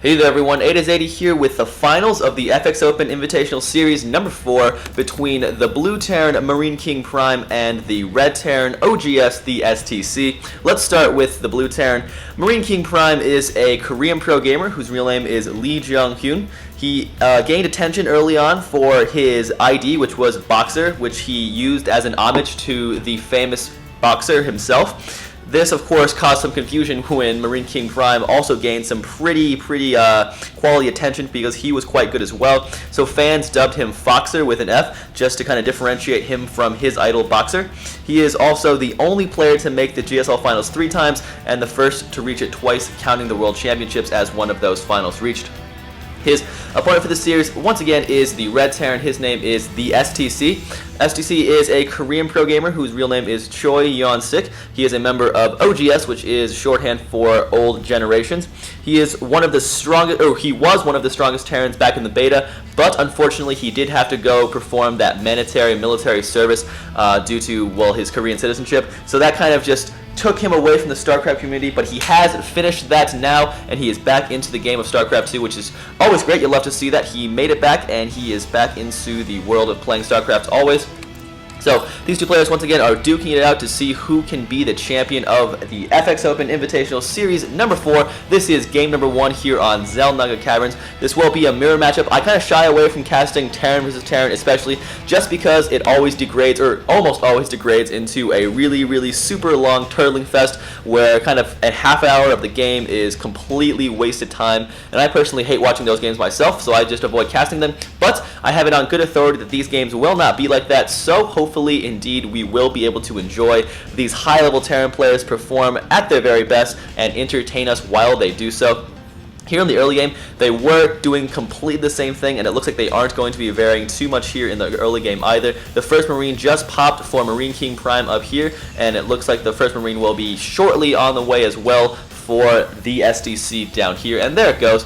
Hey there everyone, oGsTheStC here with the finals of the FXOpen Invitational Series number 4 between the blue Terran MarineKingPrime and the red Terran oGsTheStC. Let's start with the blue Terran. MarineKingPrime is a Korean pro gamer whose real name is Lee Jung-hyun. He gained attention early on for his ID, which was Boxer, which he used as an homage to the famous boxer himself. This, of course, caused some confusion when MarineKingPrime also gained some pretty quality attention because he was quite good as well. So fans dubbed him Foxer with an F just to kind of differentiate him from his idol Boxer. He is also the only player to make the GSL Finals 3 times and the first to reach it twice, counting the World Championships as one of those finals reached. His opponent for this series, once again, is the red Terran. His name is the STC. STC is a Korean pro gamer whose real name is Choi Yeon-sik. He is a member of OGS, which is shorthand for Old Generations. He is one of the strongest, or he was one of the strongest Terrans back in the beta, but unfortunately he did have to go perform that mandatory military service due to, well, his Korean citizenship. So that kind of just took him away from the StarCraft community, but he has finished that now, and he is back into the game of StarCraft 2, which is always great. You'll love to see that. He made it back, and he is back into the world of playing StarCraft always. So these two players once again are duking it out to see who can be the champion of the FXOpen Invitational Series number 4. This is game number 1 here on Xel'Naga Caverns. This will be a mirror matchup. I kind of shy away from casting Terran versus Terran, especially just because it always degrades, or almost always degrades, into a really super long turtling fest where kind of a half hour of the game is completely wasted time. And I personally hate watching those games myself, so I just avoid casting them. But I have it on good authority that these games will not be like that, so hopefully, indeed, we will be able to enjoy these high-level Terran players perform at their very best and entertain us while they do so. Here in the early game, they were doing completely the same thing, and it looks like they aren't going to be varying too much here in the early game either. The first Marine just popped for MarineKingPrime up here, and it looks like the first Marine will be shortly on the way as well for the STC down here, and there it goes.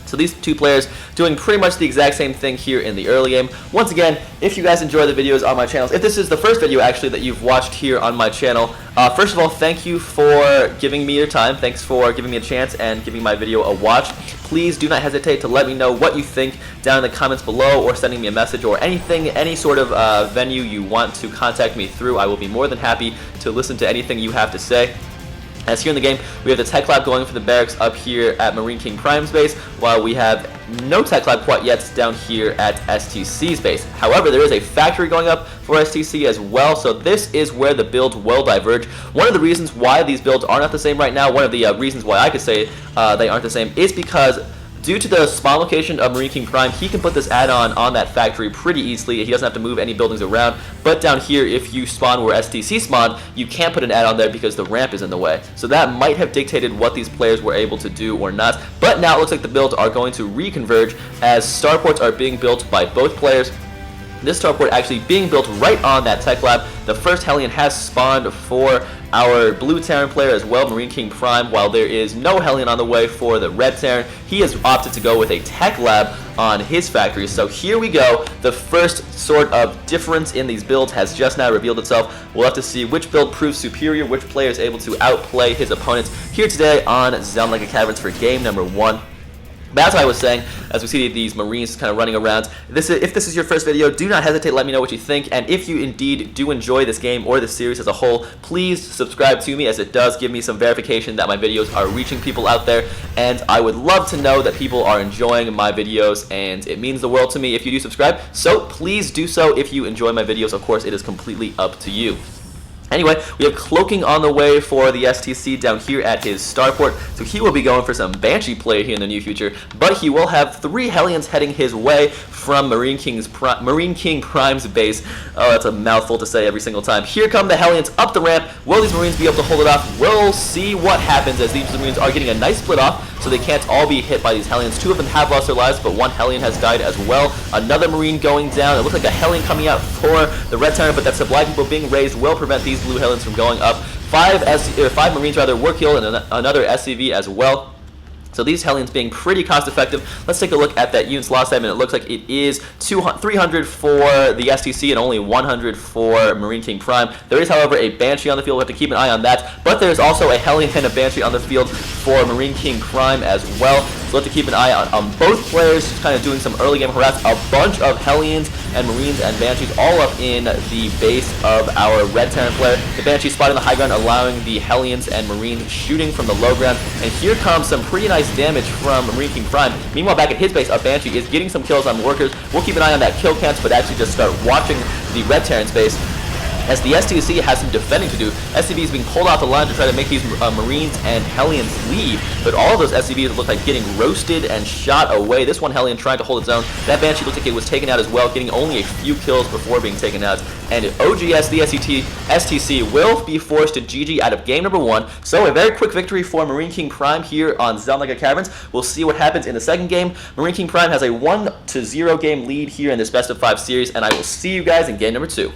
So these two players doing pretty much the exact same thing here in the early game. Once again, if you guys enjoy the videos on my channel, if this is the first video actually that you've watched here on my channel, first of all, thank you for giving me your time. Thanks for giving me a chance and giving my video a watch. Please do not hesitate to let me know what you think down in the comments below, or sending me a message, or anything, any sort of venue you want to contact me through. I will be more than happy to listen to anything you have to say. As here in the game, we have the tech lab going for the barracks up here at MarineKingPrime's base, while we have no tech lab quite yet down here at STC's base. However, there is a factory going up for STC as well, so this is where the builds will diverge. One of the reasons why these builds are not the same right now, one of the reasons why I could say they aren't the same, is because due to the spawn location of MarineKingPrime, he can put this add-on on that factory pretty easily. He doesn't have to move any buildings around. But down here, if you spawn where STC spawned, you can't put an add-on there because the ramp is in the way. So that might have dictated what these players were able to do or not. But now it looks like the builds are going to reconverge as starports are being built by both players. This starport actually being built right on that tech lab. The first Hellion has spawned for our blue Terran player as well, MarineKingPrime, while there is no Hellion on the way for the red Terran. He has opted to go with a tech lab on his factory. So here we go. The first sort of difference in these builds has just now revealed itself. We'll have to see which build proves superior, which player is able to outplay his opponents here today on Xel'Naga Caverns for game number 1. That's what I was saying, as we see these Marines kind of running around. If this is your first video, do not hesitate to let me know what you think, and if you indeed do enjoy this game or this series as a whole, please subscribe to me, as it does give me some verification that my videos are reaching people out there, and I would love to know that people are enjoying my videos, and it means the world to me if you do subscribe, so please do so if you enjoy my videos. Of course, it is completely up to you. Anyway, we have Cloaking on the way for the STC down here at his starport, so he will be going for some Banshee play here in the near future, but he will have 3 Hellions heading his way from MarineKingPrime's base. Oh, that's a mouthful to say every single time. Here come the Hellions up the ramp. Will these Marines be able to hold it off? We'll see what happens, as these Marines are getting a nice split off, so they can't all be hit by these Hellions. 2 of them have lost their lives, but 1 Hellion has died as well. Another Marine going down. It looks like a Hellion coming out for the red Terran, but that supply depot being raised will prevent these blue Hellions from going up. 5 Marines were killed, and another SCV as well. So these Hellions being pretty cost effective. Let's take a look at that unit's loss time, and it looks like it is 300 for the STC and only 100 for MarineKingPrime. There is, however, a Banshee on the field. We have to keep an eye on that. But there's also a Hellion and a Banshee on the field for MarineKingPrime as well. So we'll have to keep an eye on both players, just kind of doing some early game harass. A bunch of Hellions and Marines and Banshees all up in the base of our Red Terran player. The Banshee spotting the high ground, allowing the Hellions and Marines shooting from the low ground. And here comes some pretty nice damage from MarineKingPrime. Meanwhile, back at his base, a Banshee is getting some kills on workers. We'll keep an eye on that kill counts, but actually just start watching the Red Terran's base, as the STC has some defending to do. SCV is being pulled off the line to try to make these Marines and Hellions leave, but all of those SCVs look like getting roasted and shot away. This one Hellion trying to hold its own. That Banshee looked like it was taken out as well, getting only a few kills before being taken out. And oGsTheSC will be forced to GG out of game number 1. So a very quick victory for MarineKingPrime here on Zelmega Caverns. We'll see what happens in the second game. MarineKingPrime has a 1-0 game lead here in this best of 5 series, and I will see you guys in game number 2.